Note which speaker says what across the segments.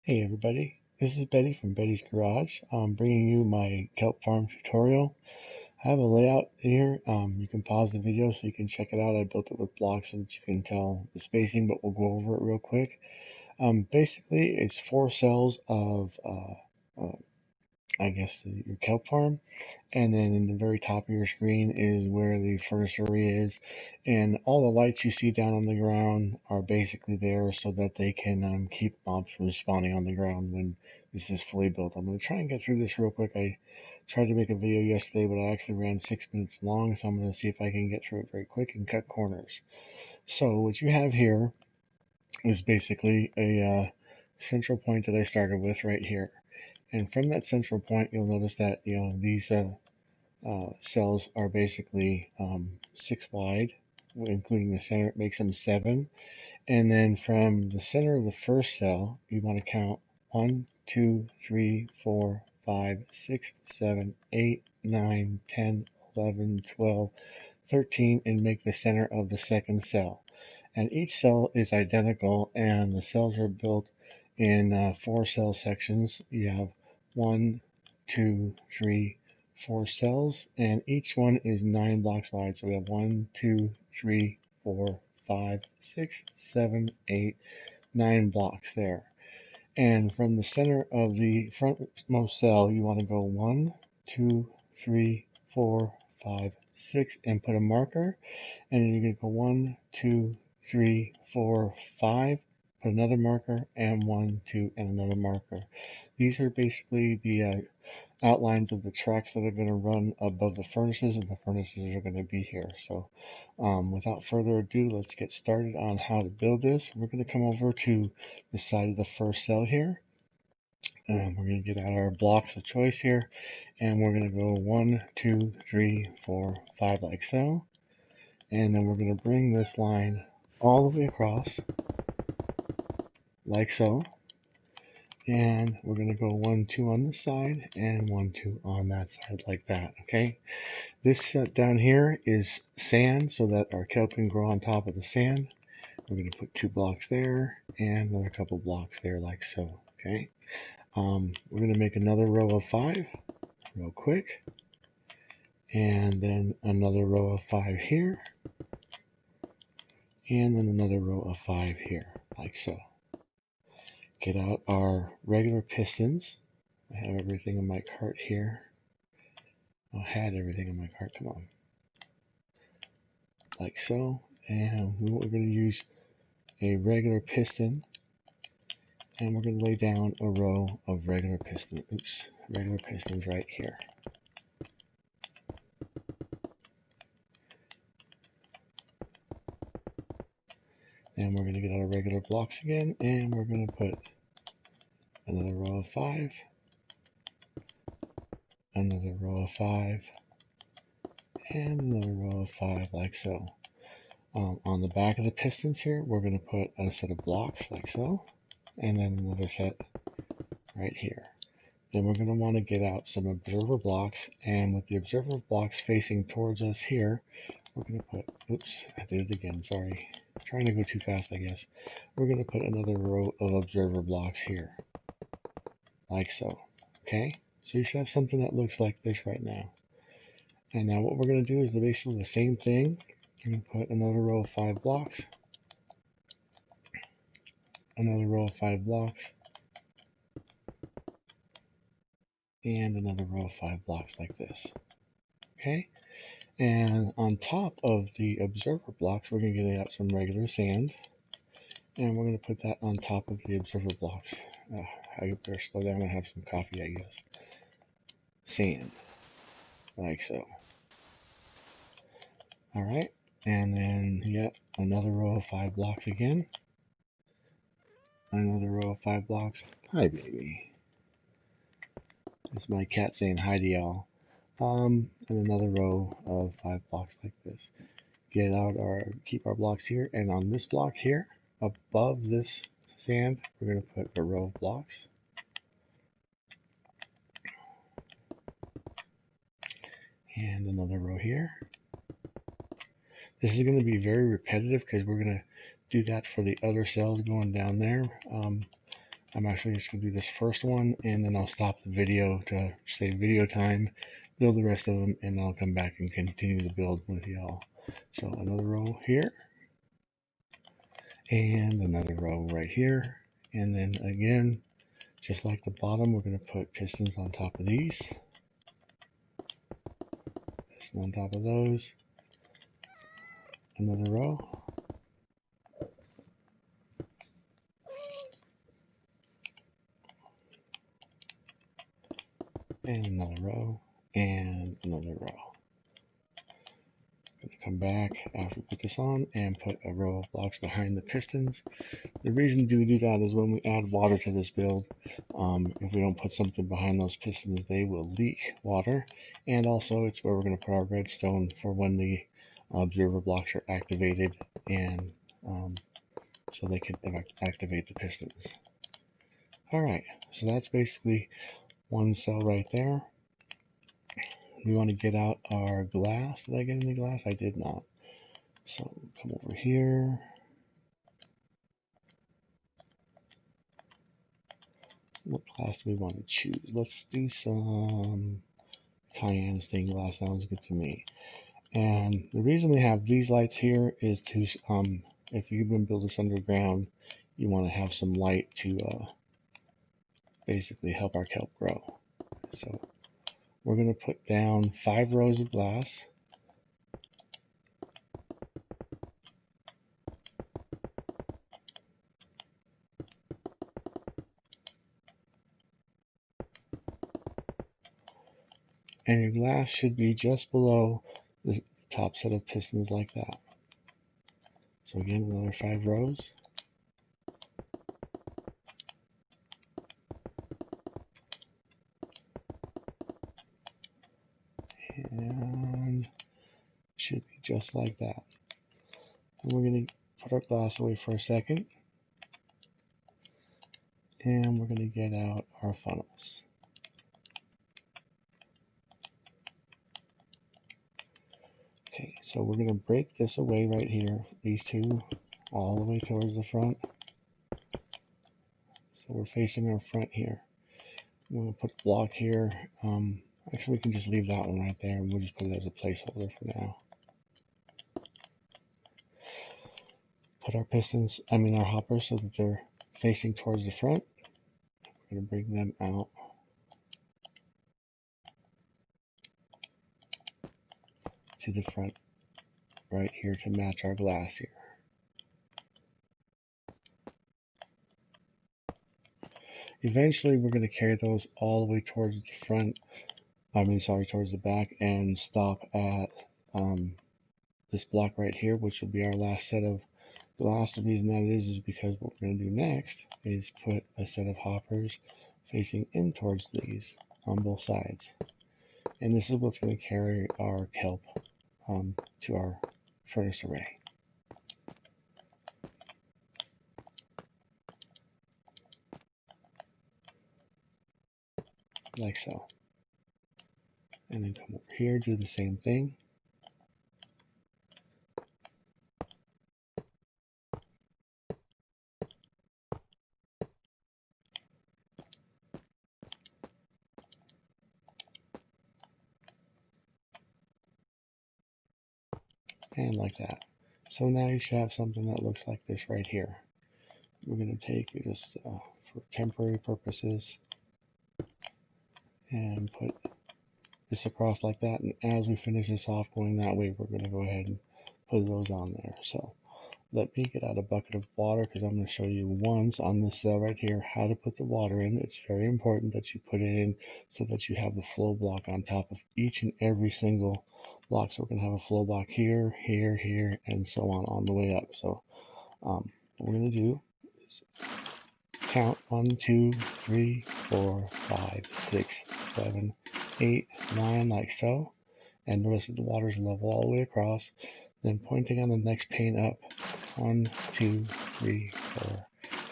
Speaker 1: Hey everybody, this is Betty from Betty's Garage. I'm bringing you my kelp farm tutorial. I have a layout here. You can pause the video so you can check it out. I built it with blocks so that you can tell the spacing, but we'll go over it real quick. Basically, it's 4 cells of, your kelp farm. And then in the very top of your screen is where the furnace area is. And all the lights you see down on the ground are basically there so that they can keep mobs from spawning on the ground when this is fully built. I'm going to try and get through this real quick. I tried to make a video yesterday, but I actually ran 6 minutes long, so I'm going to see if I can get through it very quick and cut corners. So what you have here is basically a central point that I started with right here. And from that central point, you'll notice that, these cells are basically 6 wide, including the center. It makes them 7. And then from the center of the first cell, you want to count 1, 2, 3, 4, 5, 6, 7, 8, 9, 10, 11, 12, 13, and make the center of the second cell. And each cell is identical, and the cells are built in 4 cell sections. You have 1, 2, 3, 4 cells, and each one is 9 blocks wide. So we have 1, 2, 3, 4, 5, 6, 7, 8, 9 blocks there. And from the center of the frontmost cell, you want to go 1, 2, 3, 4, 5, 6, and put a marker. And then you're going to go 1, 2, 3, 4, 5, put another marker, and 1, 2, and another marker. These are basically the outlines of the tracks that are going to run above the furnaces, and the furnaces are going to be here. So without further ado, let's get started on how to build this. We're going to come over to the side of the first cell here. We're going to get out our blocks of choice here, and we're going to go 1, 2, 3, 4, 5 like so. And then we're going to bring this line all the way across like so. And we're going to go 1, 2 on this side and 1, 2 on that side like that. Okay, this down here is sand so that our kelp can grow on top of the sand. We're going to put 2 blocks there and another couple blocks there like so. Okay, we're going to make another row of 5 real quick, and then another row of 5 here, and then another row of 5 here like so. Get out our regular pistons. I have everything in my cart here. I had everything in my cart, come on. Like so. And we're going to use a regular piston. And we're going to lay down a row of regular pistons. Regular pistons right here. And we're going to get our regular blocks again, and we're going to put another row of 5, another row of 5, and another row of 5 like so. On the back of the pistons here, we're going to put a set of blocks like so, and then another set right here. Then we're going to want to get out some observer blocks, and with the observer blocks facing towards us here, we're going to put, oops, I did it again, sorry. I'm trying to go too fast, I guess. We're going to put another row of observer blocks here, like so. Okay, so you should have something that looks like this right now. And now what we're going to do is basically the same thing. We're going to put another row of 5 blocks, another row of 5 blocks, and another row of 5 blocks like this. Okay, and on top of the observer blocks, we're going to get out some regular sand, and we're going to put that on top of the observer blocks. I better slow down and have some coffee, I guess. Sand, like so. All right, and then yep, another row of 5 blocks again. Another row of 5 blocks. Hi, baby. It's my cat saying hi to y'all. And another row of 5 blocks like this. Keep our blocks here, and on this block here, above this sand, we're going to put a row of blocks. And another row here. This is going to be very repetitive because we're going to do that for the other cells going down there. I'm actually just going to do this first one, and then I'll stop the video to save video time, build the rest of them, and I'll come back and continue to build with y'all. So another row here, and another row right here, and then again, just like the bottom, we're going to put pistons on top of these, piston on top of those, another row, and another row, and another row. I'm going to come back after we put this on and put a row of blocks behind the pistons. The reason we do that is when we add water to this build, if we don't put something behind those pistons, they will leak water. And also it's where we're going to put our redstone for when the observer blocks are activated, and so they can activate the pistons. Alright, so that's basically one cell right there. We want to get out our glass. Did I get any glass? I did not. So come over here. What glass do we want to choose? Let's do some cayenne stained glass. Sounds good to me. And the reason we have these lights here is to, if you've been building this underground, you want to have some light to basically help our kelp grow. So we're going to put down 5 rows of glass. And your glass should be just below the top set of pistons like that. So again, another 5 rows. And should be just like that. And we're going to put our glass away for a second. And we're going to get out our funnels. Okay, so we're going to break this away right here, these two, all the way towards the front. So we're facing our front here. We're going to put a block here. Actually, we can just leave that one right there, and we'll just put it as a placeholder for now. Put our pistons, our hoppers, so that they're facing towards the front. We're going to bring them out to the front right here to match our glass here. Eventually we're going to carry those all the way towards the front, towards the back, and stop at this block right here, which will be our last set of glass. The reason that is because what we're going to do next is put a set of hoppers facing in towards these on both sides. And this is what's going to carry our kelp to our furnace array. Like so. And then come over here, do the same thing. And like that. So now you should have something that looks like this right here. We're going to take it just for temporary purposes and put this across like that. And as we finish this off going that way, we're going to go ahead and put those on there. So let me get out a bucket of water, because I'm going to show you once on this cell right here how to put the water in. It's very important that you put it in so that you have the flow block on top of each and every single block. So we're going to have a flow block here, here, here, and so on the way up. So what we're going to do is count 1, 2, 3, 4, 5, 6, 7, 8, 9, like so. And notice that the water is level all the way across. Then pointing on the next pane up. 1, 2, 3, 4,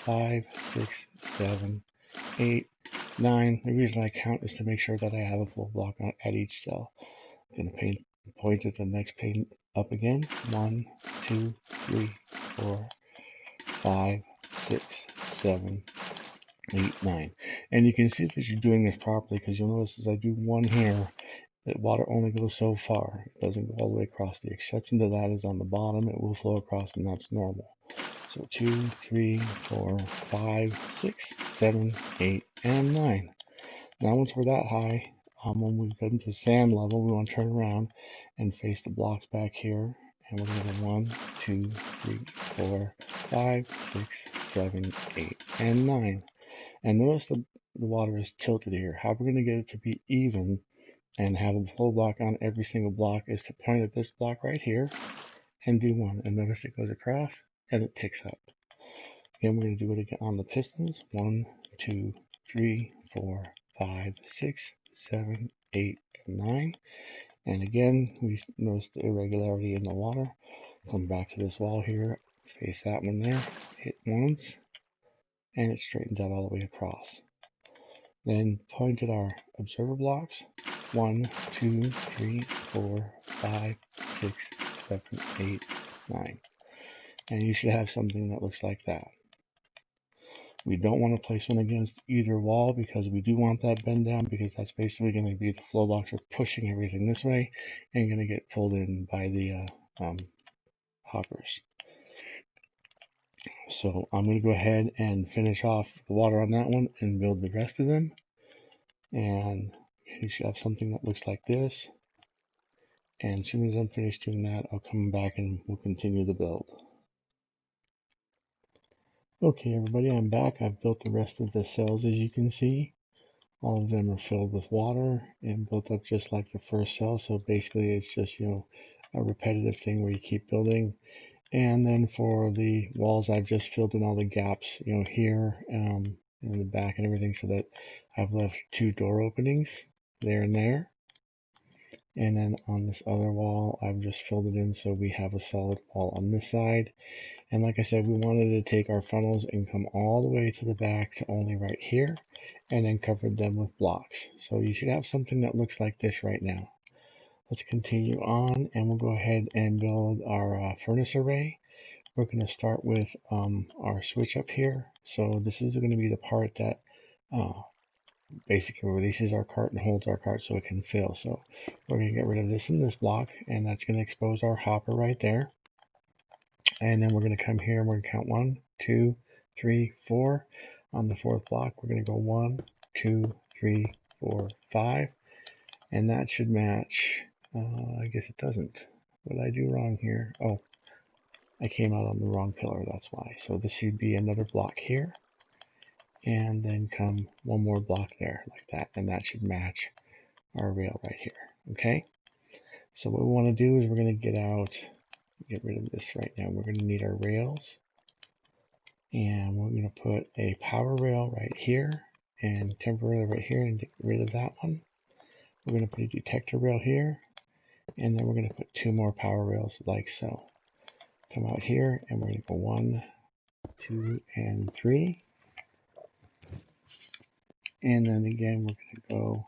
Speaker 1: 5, 6, 7, 8, 9. The reason I count is to make sure that I have a full block at each cell. I'm going to point at the next pane up again. 1, 2, 3, 4, 5, 6, 7, 8, 9. And you can see that you're doing this properly because you'll notice as I do one here, that water only goes so far. It doesn't go all the way across. The exception to that is on the bottom. It will flow across, and that's normal. So 2, 3, 4, 5, 6, 7, 8, and 9. Now once we're that high, when we get into sand level, we want to turn around and face the blocks back here. And we're going to go 1, 2, 3, 4, 5, 6, 7, 8, and 9. And notice the water is tilted here. How we're going to get it to be even and have the flow block on every single block is to point at this block right here and do 1. And notice it goes across and it ticks up. Again, we're going to do it again on the pistons. 1, 2, 3, 4, 5, 6, 7, 8, and 9. And again, we notice the irregularity in the water. Come back to this wall here, face that one there, hit once, and it straightens out all the way across. Then point at our observer blocks. 1, 2, 3, 4, 5, 6, 7, 8, 9. And you should have something that looks like that. We don't want to place one against either wall because we do want that bend down, because that's basically going to be the flow blocks are pushing everything this way and going to get pulled in by the hoppers. So I'm going to go ahead and finish off the water on that one and build the rest of them. And you should have something that looks like this. And as soon as I'm finished doing that, I'll come back and we'll continue the build. Okay, everybody, I'm back. I've built the rest of the cells, as you can see. All of them are filled with water and built up just like the first cell. So basically it's just, a repetitive thing where you keep building. And then for the walls, I've just filled in all the gaps, here, in the back and everything, so that I've left 2 door openings there and there. And then on this other wall, I've just filled it in so we have a solid wall on this side. And like I said, we wanted to take our funnels and come all the way to the back to only right here, and then covered them with blocks. So you should have something that looks like this right now. Let's continue on, and we'll go ahead and build our furnace array. We're going to start with our switch up here. So this is going to be the part that basically releases our cart and holds our cart so it can fill. So we're going to get rid of this and this block, and that's going to expose our hopper right there. And then we're going to come here and we're going to count 1, 2, 3, 4. On the 4th block, we're going to go 1, 2, 3, 4, 5. And that should match. I guess it doesn't. What did I do wrong here? Oh, I came out on the wrong pillar, that's why. So this should be another block here. And then come one more block there, like that. And that should match our rail right here. Okay? So what we want to do is we're going to get rid of this right now. We're going to need our rails. And we're going to put a power rail right here and temporarily right here and get rid of that one. We're going to put a detector rail here, and then we're going to put 2 more power rails like so. Come out here and we're going to go 1, 2, and 3. And then again, we're going to go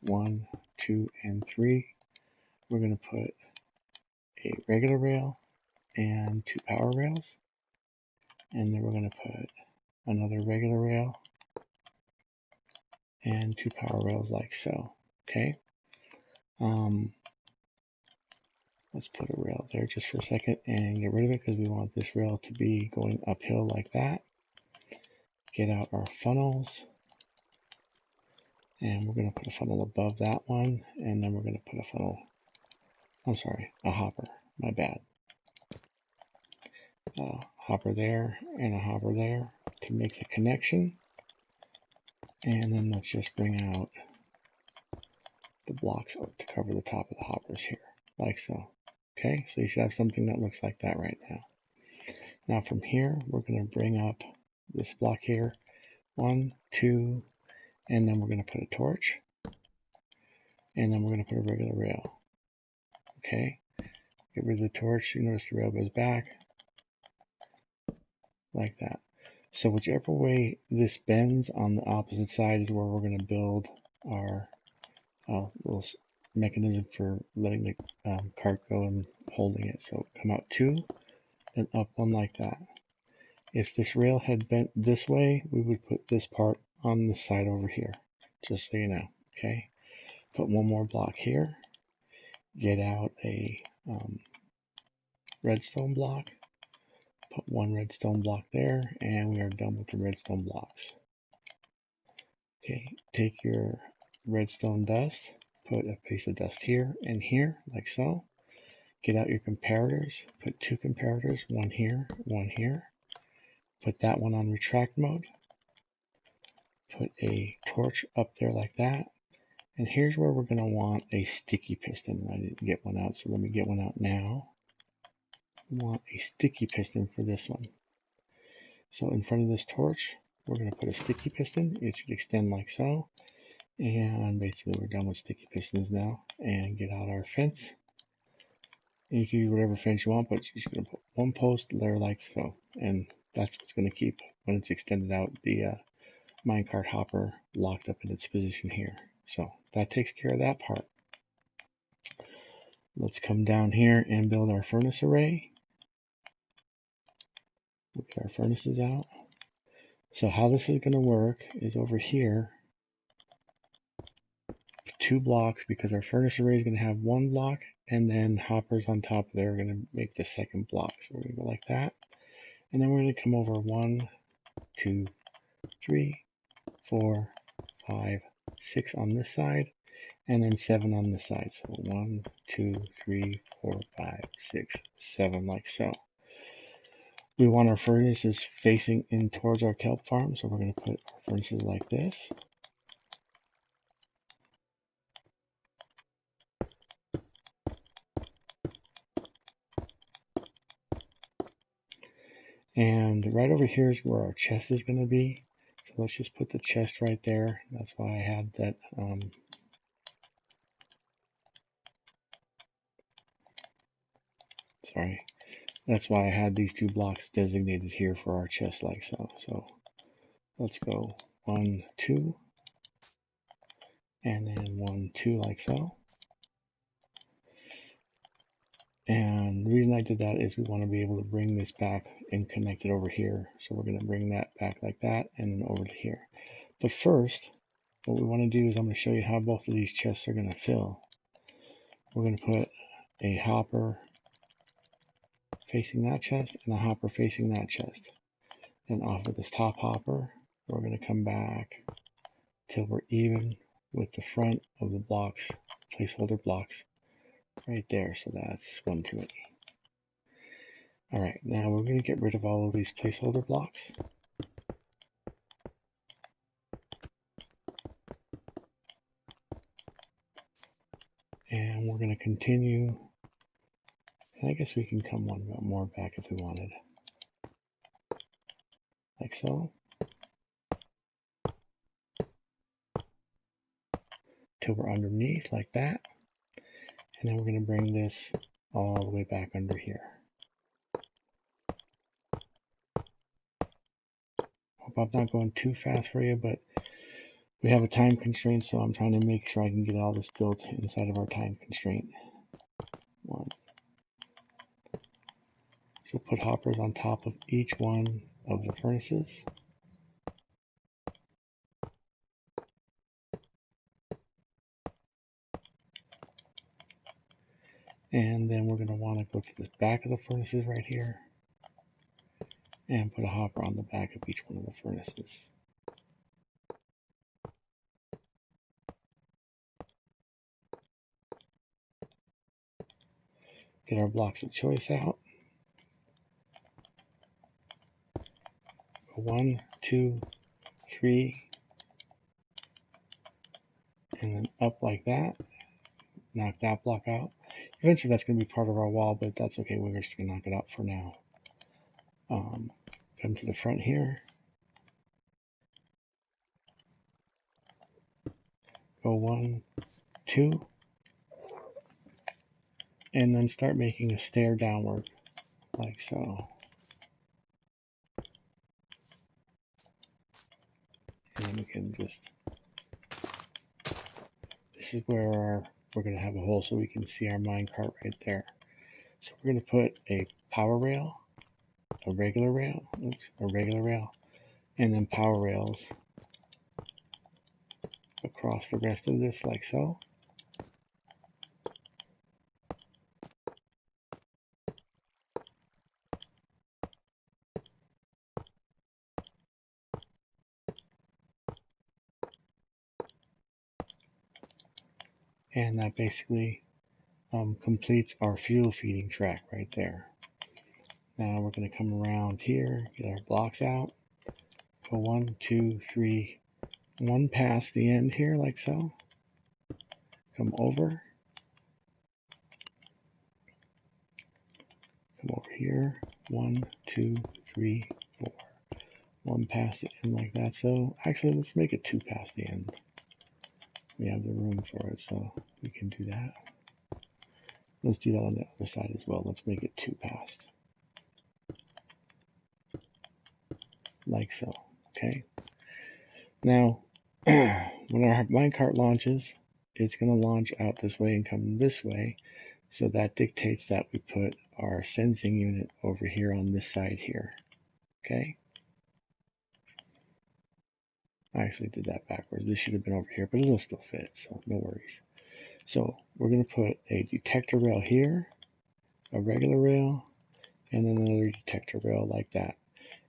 Speaker 1: 1, 2, and 3. We're going to put a regular rail and 2 power rails. And then we're going to put another regular rail and 2 power rails like so. Okay. Let's put a rail there just for a second and get rid of it because we want this rail to be going uphill like that. Get out our funnels. And we're going to put a funnel above that one. And then we're going to put a hopper. My bad. Hopper there and a hopper there to make the connection. And then let's just bring out the blocks to cover the top of the hoppers here, like so. Okay, so you should have something that looks like that right now. Now from here, we're going to bring up this block here, 1, 2, and then we're going to put a torch, and then we're going to put a regular rail. Okay, get rid of the torch. You notice the rail goes back, like that. So whichever way this bends on the opposite side is where we're going to build our little mechanism for letting the cart go and holding it. So come out 2, then up 1 like that. If this rail had bent this way, we would put this part on the side over here, just so you know, okay? Put one more block here, get out a redstone block, put one redstone block there, and we are done with the redstone blocks. Okay, take your redstone dust, put a piece of dust here and here, like so. Get out your comparators, put two comparators, one here, one here. Put that one on retract mode. Put a torch up there like that. And here's where we're going to want a sticky piston. I didn't get one out, so let me get one out now. We want a sticky piston for this one. So in front of this torch, we're going to put a sticky piston. It should extend like so. And basically we're done with sticky pistons now. And get out our fence. And you can use whatever fence you want, but you're just going to put one post there like so. And that's what's going to keep, when it's extended out, the minecart hopper locked up in its position here. So that takes care of that part. Let's come down here and build our furnace array. We'll get our furnaces out. So how this is going to work is over here, 2 blocks, because our furnace array is going to have 1 block, and then hoppers on top there are going to make the second block. So we're going to go like that. And then we're going to come over 1, 2, 3, 4, 5, 6 on this side, and then 7 on this side. So 1, 2, 3, 4, 5, 6, 7, like so. We want our furnaces facing in towards our kelp farm, so we're going to put our furnaces like this. And right over here is where our chest is going to be. So let's just put the chest right there. That's why I had that that's why I had these 2 blocks designated here for our chest like so. So let's go 1, 2, and then 1, 2 like so. And the reason I did that is we want to be able to bring this back and connect it over here. So we're going to bring that back like that and then over to here. But first, what we want to do is I'm going to show you how both of these chests are going to fill. We're going to put a hopper facing that chest and a hopper facing that chest. Then off of this top hopper, we're going to come back till we're even with the front of the blocks, placeholder blocks, right there. So that's 1 to 8. Alright, now we're going to get rid of all of these placeholder blocks. And we're going to continue. And I guess we can come one more back if we wanted. Like so. Till we're underneath, like that. And then we're going to bring this all the way back under here. Hope I'm not going too fast for you, but we have a time constraint, so I'm trying to make sure I can get all this built inside of our time constraint. 1. So put hoppers on top of each one of the furnaces. And then we're going to want to go to the back of the furnaces right here and put a hopper on the back of each one of the furnaces. Get our blocks of choice out. 1, 2, 3, and then up like that. Knock that block out. Eventually that's going to be part of our wall, but that's okay. We're just going to knock it out for now. Come to the front here. Go 1, 2. And then start making a stair downward, like so. And we can just, this is where we're going to have a hole so we can see our minecart right there. So we're going to put a power rail, a regular rail, and then power rails across the rest of this like so. And that basically completes our fuel feeding track right there. Now we're going to come around here, get our blocks out, go 1, 2, 3, 1 past the end here like so, come over here, 1, 2, 3, 4, 1 past the end like that. So actually let's make it 2 past the end. We have the room for it, so we can do that. Let's do that on the other side as well. Let's make it 2 past. Like so, okay? Now, when our minecart launches, it's going to launch out this way and come this way. So that dictates that we put our sensing unit over here on this side here, okay? I actually did that backwards. This should have been over here, but it'll still fit, so no worries. So we're going to put a detector rail here, a regular rail, and then another detector rail like that.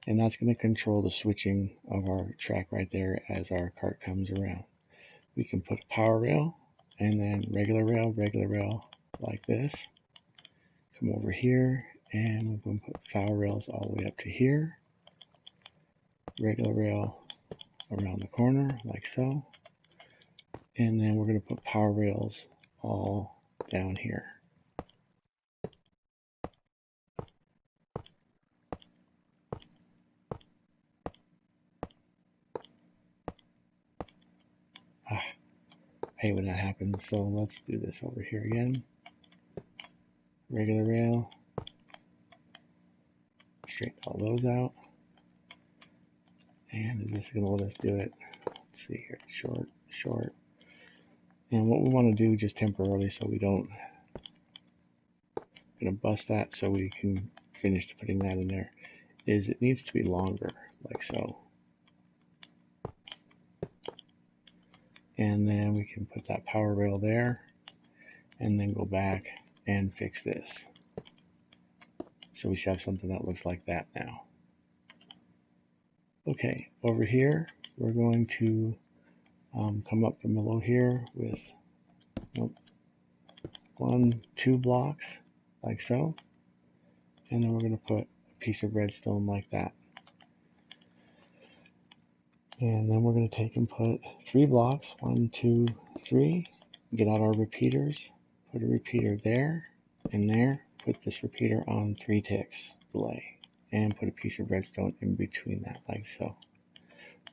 Speaker 1: And that's going to control the switching of our track right there as our cart comes around. We can put a power rail, and then regular rail like this. Come over here, and we're going to put power rails all the way up to here. Regular rail around the corner like so, and then we're going to put power rails all down here. I hate when that happens, so let's do this over here again. Regular rail, straighten all those out, and is this going to let us do it? Let's see here, short. And what we want to do just temporarily so we don't, going to bust that so we can finish putting that in there, is it needs to be longer, like so. And then we can put that power rail there, and then go back and fix this. So we should have something that looks like that now. Okay, over here, we're going to come up from below here with 1, 2 blocks, like so. And then we're going to put a piece of redstone like that. And then we're going to take and put 3 blocks, 1, 2, 3, get out our repeaters, put a repeater there and there, put this repeater on 3 ticks delay, and put a piece of redstone in between that, like so.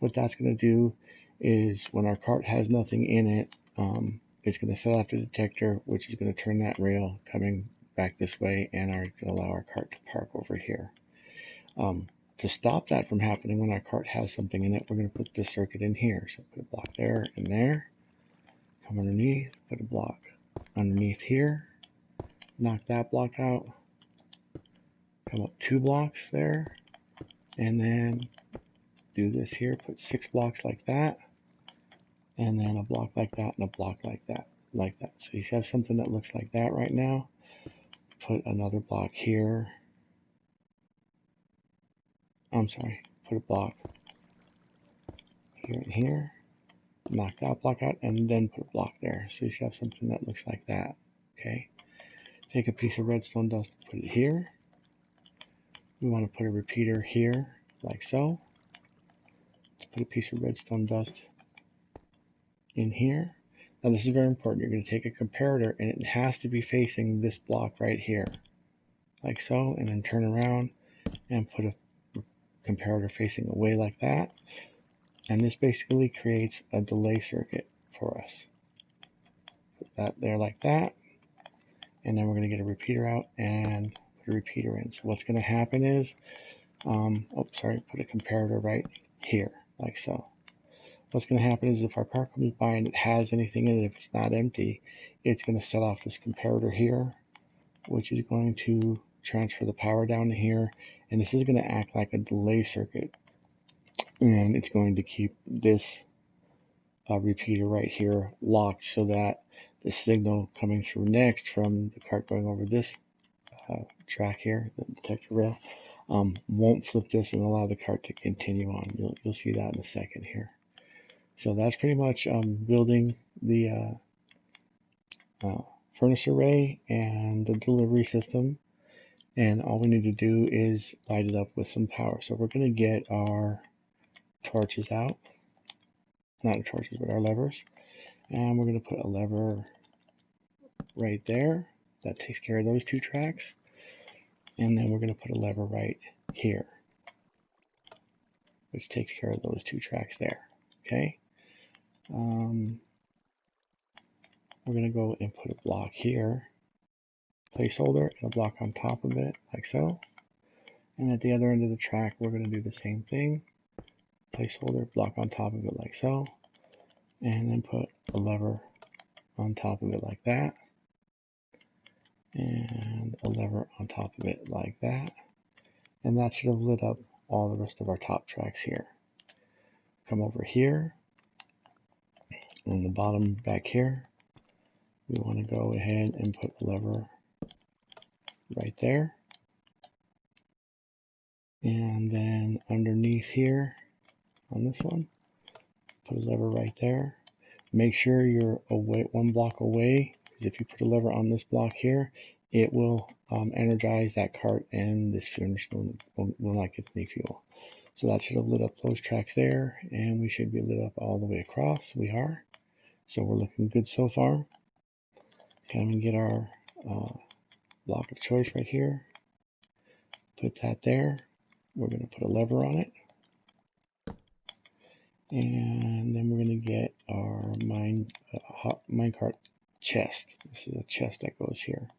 Speaker 1: What that's going to do is when our cart has nothing in it, it's going to set off the detector, which is going to turn that rail coming back this way, and are going to allow our cart to park over here. To stop that from happening when our cart has something in it, we're going to put this circuit in here. So put a block there and there, come underneath, put a block underneath here, knock that block out, come up 2 blocks there, and then do this here, put 6 blocks like that, and then a block like that, and a block like that, So you have something that looks like that right now. Put another block here. I'm sorry, put a block here and here, knock that block out, and then put a block there. So you should have something that looks like that, okay? Take a piece of redstone dust, put it here. We want to put a repeater here, like so. Let's put a piece of redstone dust in here. Now this is very important. You're going to take a comparator, and it has to be facing this block right here, like so, and then turn around and put a comparator facing away like that, and this basically creates a delay circuit for us. Put that there like that, and then we're going to get a repeater out and put a repeater in. So what's going to happen is, put a comparator right here, like so. What's going to happen is if our car comes by and it has anything in it, if it's not empty, it's going to set off this comparator here, which is going to transfer the power down to here, and this is going to act like a delay circuit, and it's going to keep this repeater right here locked so that the signal coming through next from the cart going over this track here, the detector rail, won't flip this and allow the cart to continue on. You'll see that in a second here. So that's pretty much building the furnace array and the delivery system. And all we need to do is light it up with some power. So we're going to get our torches out. Not our torches, but our levers. And we're going to put a lever right there. That takes care of those two tracks. And then we're going to put a lever right here, which takes care of those two tracks there. Okay. We're going to go and put a block here, placeholder, and a block on top of it, like so. And at the other end of the track, we're going to do the same thing. Placeholder, block on top of it, like so. And then put a lever on top of it like that. And a lever on top of it like that. And that should have lit up all the rest of our top tracks here. Come over here. On the bottom back here, we want to go ahead and put a lever right there. And then underneath here on this one, put a lever right there. Make sure you're away, one block away, because if you put a lever on this block here, it will energize that cart and this furnace will not get any fuel. So that should have lit up those tracks there, and we should be lit up all the way across. We are. So we're looking good so far. Come and get our block of choice right here. Put that there. We're going to put a lever on it. And then we're going to get our minecart chest. This is a chest that goes here.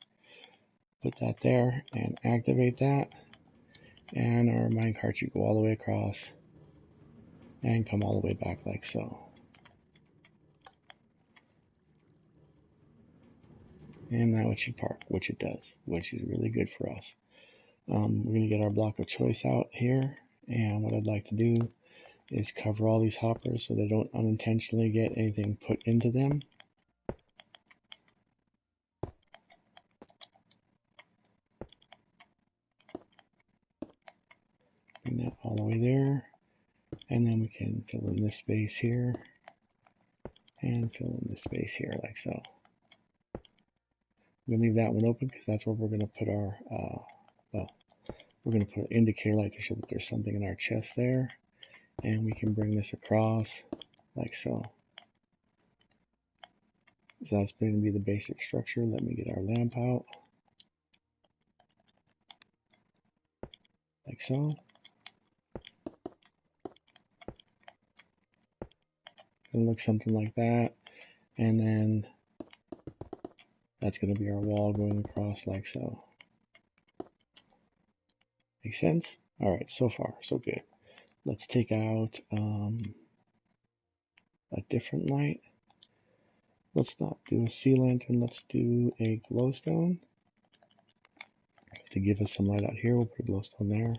Speaker 1: Put that there and activate that. And our minecart should go all the way across and come all the way back like so. And now it should park, which it does, which is really good for us. We're going to get our block of choice out here. And what I'd like to do is cover all these hoppers so they don't unintentionally get anything put into them. Bring that all the way there. And then we can fill in this space here. And fill in this space here like so. I'm going to leave that one open because that's where we're going to put our, we're going to put an indicator light to show that there's something in our chest there. And we can bring this across like so. So that's going to be the basic structure. Let me get our lamp out. Like so. It'll look something like that. And then that's going to be our wall going across like so. Make sense? Alright, so far, so good. Let's take out a different light. Let's not do a sea lantern, let's do a glowstone. To give us some light out here, we'll put a glowstone there,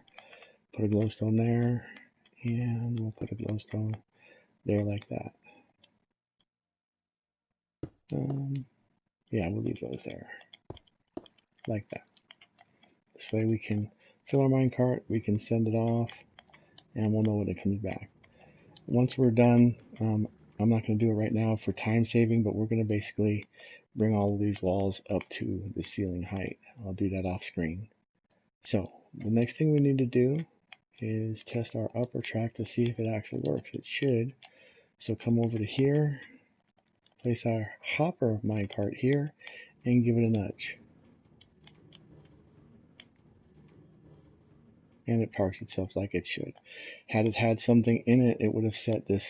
Speaker 1: put a glowstone there, and we'll put a glowstone there like that. Yeah, we'll leave those there, like that. This way we can fill our minecart, we can send it off, and we'll know when it comes back. Once we're done, I'm not going to do it right now for time saving, but we're going to basically bring all of these walls up to the ceiling height. I'll do that off screen. So the next thing we need to do is test our upper track to see if it actually works. It should. So come over to here, place our hopper minecart here, and give it a nudge. And it parks itself like it should. Had it had something in it, it would have set this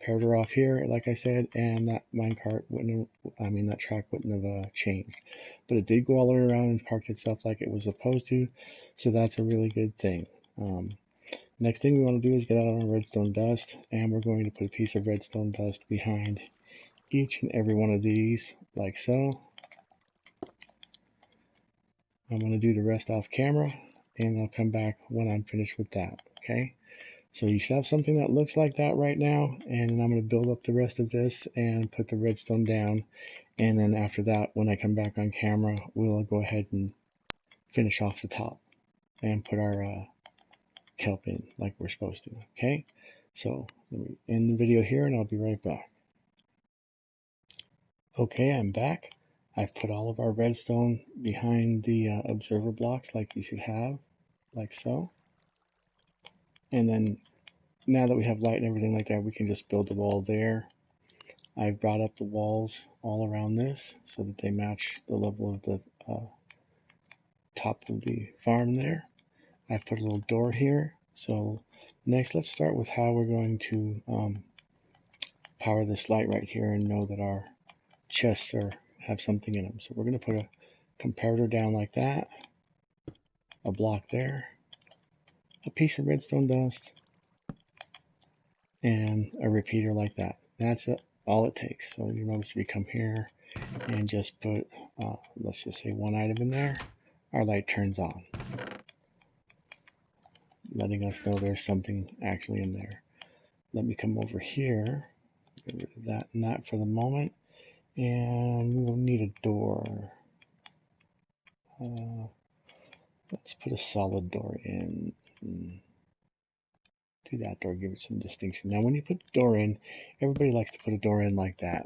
Speaker 1: comparator off here, like I said, and that minecart wouldn't have, that track wouldn't have changed. But it did go all the way around and parked itself like it was supposed to, so that's a really good thing. Next thing we want to do is get out our redstone dust, and we're going to put a piece of redstone dust behind each and every one of these, like so. I'm going to do the rest off camera, and I'll come back when I'm finished with that, okay? So you should have something that looks like that right now, and then I'm going to build up the rest of this and put the redstone down, and then after that, when I come back on camera, we'll go ahead and finish off the top and put our kelp in like we're supposed to, okay? So let me end the video here, and I'll be right back. Okay, I'm back. I've put all of our redstone behind the observer blocks like you should have, like so. And then now that we have light and everything like that, we can just build the wall there. I've brought up the walls all around this so that they match the level of the top of the farm there. I've put a little door here. So next, let's start with how we're going to power this light right here and know that our chests have something in them. So we're going to put a comparator down like that, a block there, a piece of redstone dust, and a repeater like that. That's all it takes. So you notice we come here and just put, let's just say one item in there. Our light turns on, letting us know there's something actually in there. Let me come over here, get rid of that and that for the moment, and we'll need a door. Let's put a solid door in. Do that door, give it some distinction. Now when you put the door in, everybody likes to put a door in like that,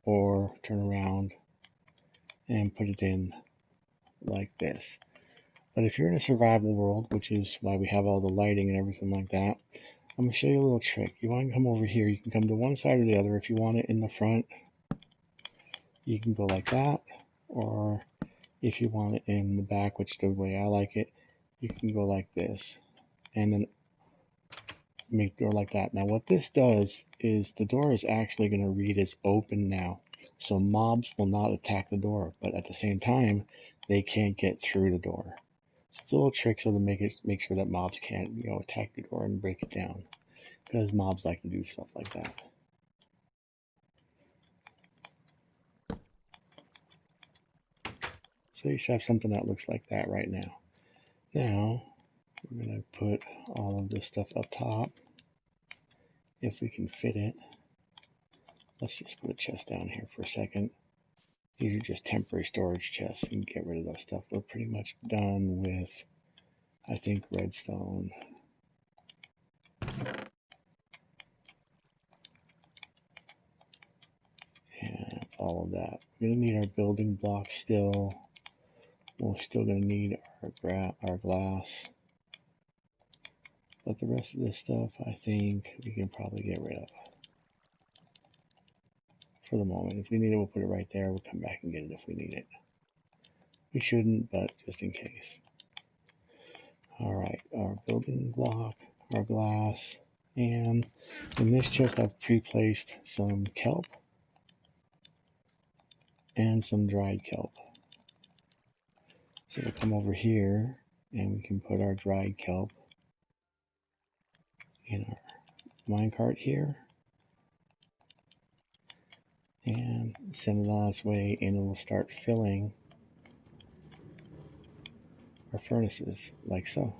Speaker 1: or turn around and put it in like this. But if you're in a survival world, which is why we have all the lighting and everything like that, I'm going to show you a little trick. You want to come over here, you can come to one side or the other. If you want it in the front, you can go like that, or if you want it in the back, which is the way I like it, you can go like this, and then make the door like that. Now what this does is the door is actually going to read as open now, so mobs will not attack the door, but at the same time they can't get through the door. So it's a little trick so to make sure that mobs can't attack the door and break it down, because mobs like to do stuff like that. So you should have something that looks like that right now. Now we're going to put all of this stuff up top if we can fit it. Let's just put a chest down here for a second. These are just temporary storage chests, and get rid of those stuff. We're pretty much done with, I think, redstone. And all of that. We're going to need our building blocks still. We're still going to need our glass. But the rest of this stuff, I think we can probably get rid of for the moment. If we need it, we'll put it right there. We'll come back and get it if we need it. We shouldn't, but just in case. Alright, our building block, our glass, and in this chest I've pre-placed some kelp and some dried kelp. So we'll come over here and we can put our dried kelp in our minecart here and send it on its way, and it will start filling our furnaces like so.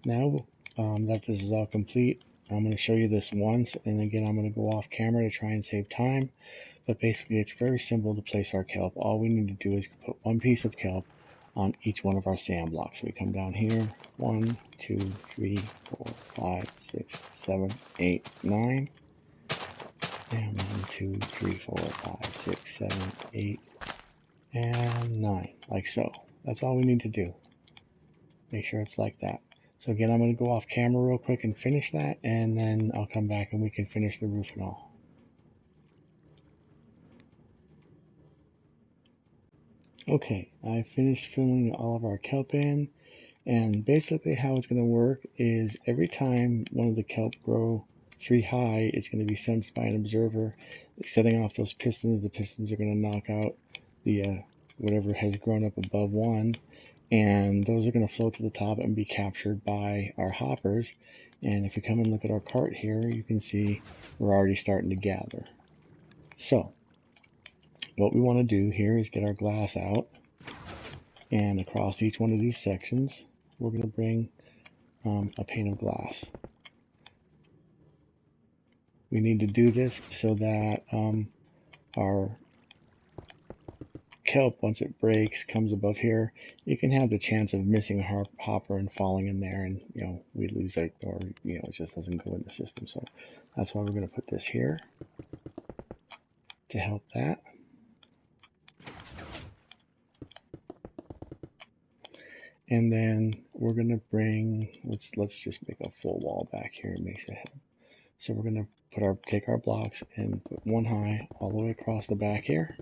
Speaker 1: Now that this is all complete, I'm going to show you this once, and again I'm going to go off camera to try and save time. But basically it's very simple to place our kelp. All we need to do is put one piece of kelp on each one of our sand blocks. So we come down here, 1, 2, 3, 4, 5, 6, 7, 8, 9. And 1, 2, 3, 4, 5, 6, 7, 8, and 9. Like so. That's all we need to do. Make sure it's like that. So again, I'm going to go off camera real quick and finish that, and then I'll come back and we can finish the roof and all. Okay, I finished filling all of our kelp in, and basically how it's going to work is every time one of the kelp grow 3 high, it's going to be sensed by an observer, setting off those pistons. The pistons are going to knock out the whatever has grown up above 1, and those are going to float to the top and be captured by our hoppers. And if you come and look at our cart here, you can see we're already starting to gather. So what we want to do here is get our glass out, And across each one of these sections, we're going to bring a pane of glass. We need to do this so that our kelp, once it breaks, comes above here, you can have the chance of missing a hopper and falling in there, and we lose it, or it just doesn't go in the system. So that's why we're going to put this here to help that. And then we're going to bring, let's just make a full wall back here and make it help. So we're going to take our blocks and put one high all the way across the back here.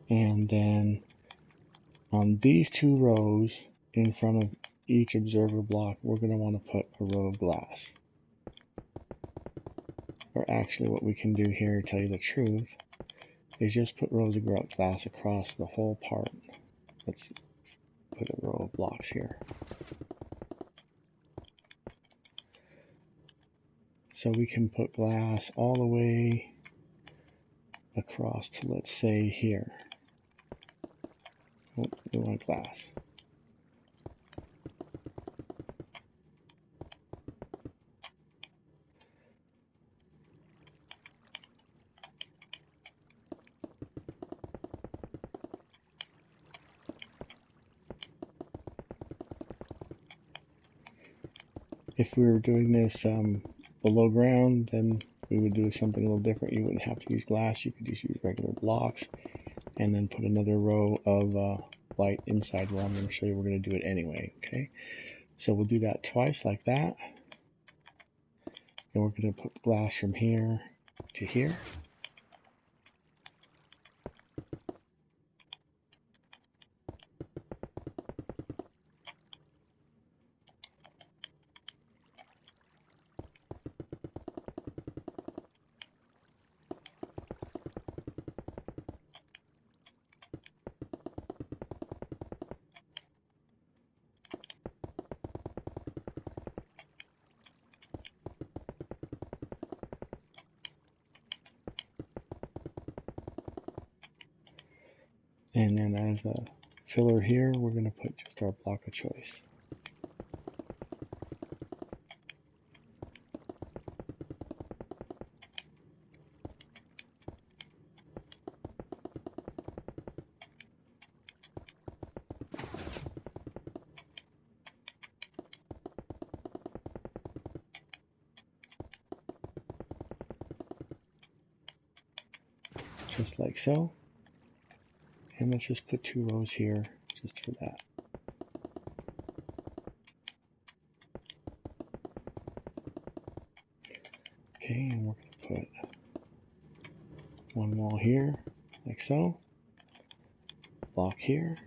Speaker 1: And then on these 2 rows in front of each observer block, we're going to want to put a row of glass. Or actually what we can do here, to tell you the truth, is just put rows of glass across the whole part. Let's put a row of blocks here. So we can put glass all the way across to, let's say, here. Oh, we want glass. If we were doing this below ground, then we would do something a little different. You wouldn't have to use glass. You could just use regular blocks and then put another row of light inside where I'm going to show you we're going to do it anyway. Okay, so we'll do that twice like that. And we're going to put glass from here to here. And then as a filler here, we're going to put just our block of choice. Just like so. And let's just put 2 rows here just for that. Okay, and we're going to put one wall here, like so. Block here.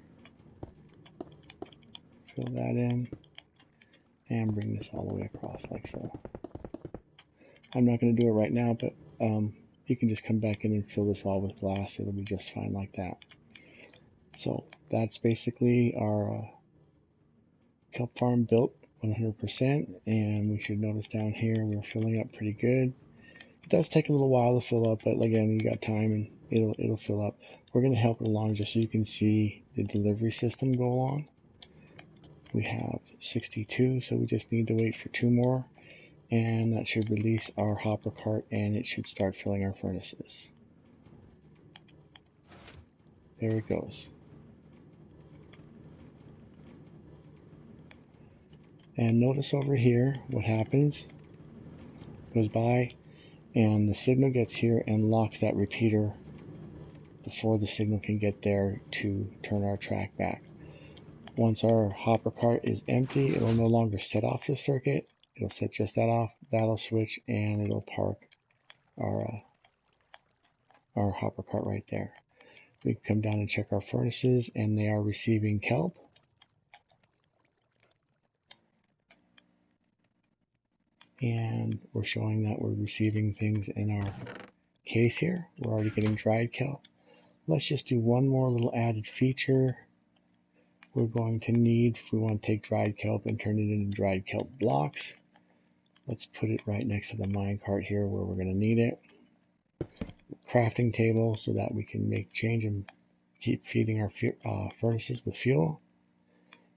Speaker 1: Fill that in. And bring this all the way across like so. I'm not going to do it right now, but you can just come back in and fill this all with glass. It'll be just fine like that. So that's basically our kelp farm built 100%, and we should notice down here we're filling up pretty good. It does take a little while to fill up, but again, you got time and it'll fill up. We're going to help it along just so you can see the delivery system go along. We have 62, so we just need to wait for 2 more, and that should release our hopper cart and it should start filling our furnaces. There it goes. And notice over here what happens. Goes by and the signal gets here and locks that repeater before the signal can get there to turn our track back. Once our hopper cart is empty, it'll no longer set off the circuit. It'll set just that off. That'll switch and it'll park our hopper cart right there. We can come down and check our furnaces, and they are receiving kelp. And we're showing that we're receiving things in our case here. We're already getting dried kelp. Let's just do one more little added feature. We're going to need, if we want to take dried kelp and turn it into dried kelp blocks, let's put it right next to the minecart here where we're going to need it. crafting table so that we can change and keep feeding our furnaces with fuel.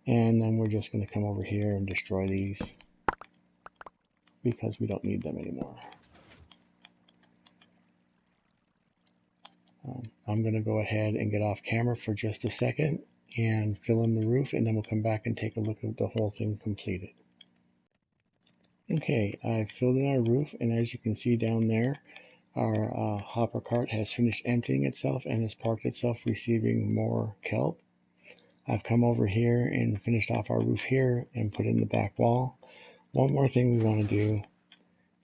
Speaker 1: And then we're just going to come over here and destroy these because we don't need them anymore. I'm going to go ahead and get off camera for just a second and fill in the roof, and then we'll come back and take a look at the whole thing completed. Okay, I've filled in our roof, and as you can see down there, our hopper cart has finished emptying itself and has parked itself, receiving more kelp. I've come over here and finished off our roof here and put in the back wall. One more thing we want to do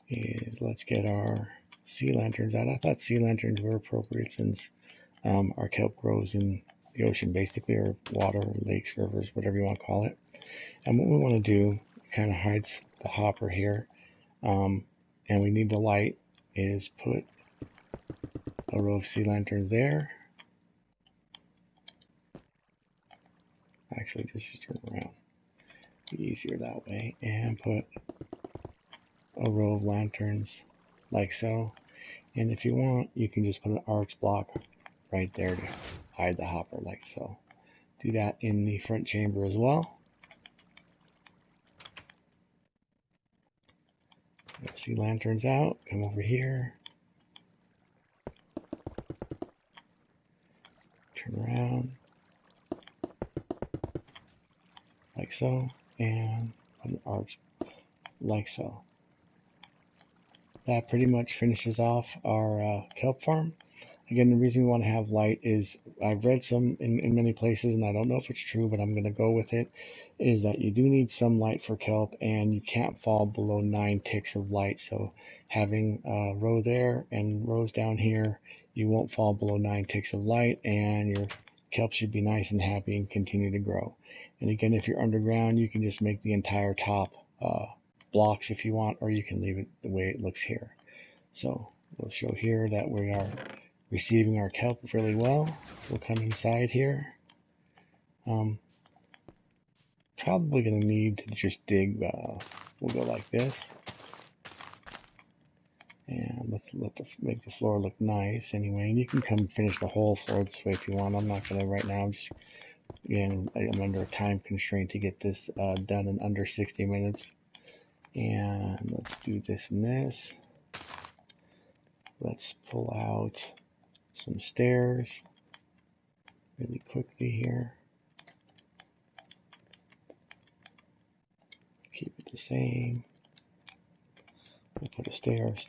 Speaker 1: is let's get our sea lanterns out. I thought sea lanterns were appropriate since our kelp grows in the ocean basically, or water, lakes, rivers, whatever you want to call it. And what we want to do, kind of hides the hopper here, and we need the light, is put a row of sea lanterns there. Actually, just turn around. Be easier that way. And put a row of lanterns like so. And if you want, you can just put an arch block right there to hide the hopper like so. Do that in the front chamber as well. See lanterns out, come over here, turn around like so, and put an arch like so. That pretty much finishes off our kelp farm. Again, the reason we want to have light is I've read some in many places, and I don't know if it's true, but I'm going to go with it, is that you do need some light for kelp, and you can't fall below 9 ticks of light. So having a row there and rows down here, you won't fall below 9 ticks of light, and your kelp should be nice and happy and continue to grow. And again, if you're underground, you can just make the entire top blocks if you want, or you can leave it the way it looks here. So we'll show here that we are receiving our kelp really well. We'll come inside here. Probably going to need to just dig. We'll go like this, and let's make the floor look nice anyway. And you can come finish the whole floor this way if you want. I'm not going to right now. I'm under a time constraint to get this done in under 60 minutes. And let's do this and this. Let's pull out some stairs really quickly here. Keep it the same. We'll put a stair, and a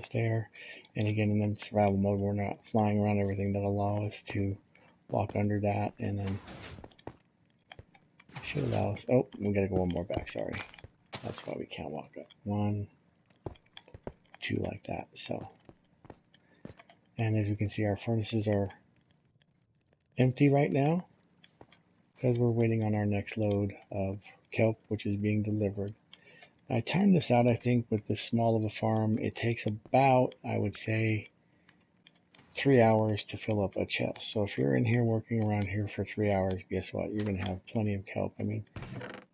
Speaker 1: stair. And again, and then survival mode, we're not flying around everything. That allow us to walk under that, and then should allow us. Oh, we gotta go one more back. Sorry, that's why we can't walk up. 1, 2, like that. So, and as you can see, our furnaces are empty right now because we're waiting on our next load of kelp, which is being delivered. I timed this out. I think with this small of a farm, it takes about, I would say, 3 hours to fill up a chest. So if you're in here working around here for 3 hours, guess what? You're going to have plenty of kelp. I mean,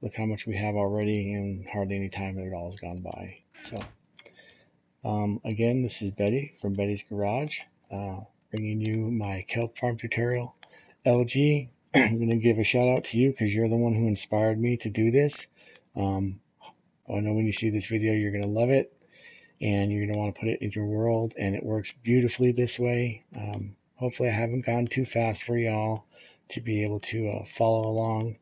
Speaker 1: look how much we have already in hardly any time at all has gone by. So again, this is Betty from Betty's Garage, bringing you my kelp farm tutorial. LG, I'm going to give a shout out to you because you're the one who inspired me to do this. I know when you see this video, you're going to love it, and you're going to want to put it in your world, and it works beautifully this way. Hopefully I haven't gone too fast for y'all to be able to follow along.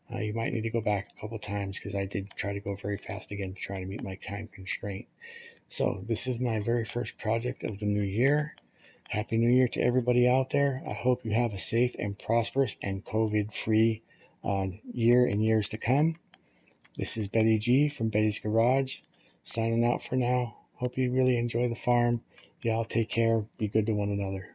Speaker 1: You might need to go back a couple times because I did try to go very fast again to try to meet my time constraint. So this is my very first project of the new year. Happy New Year to everybody out there. I hope you have a safe and prosperous and COVID-free year and years to come. This is Betty G from Betty's Garage, signing out for now. Hope you really enjoy the farm. Y'all take care. Be good to one another.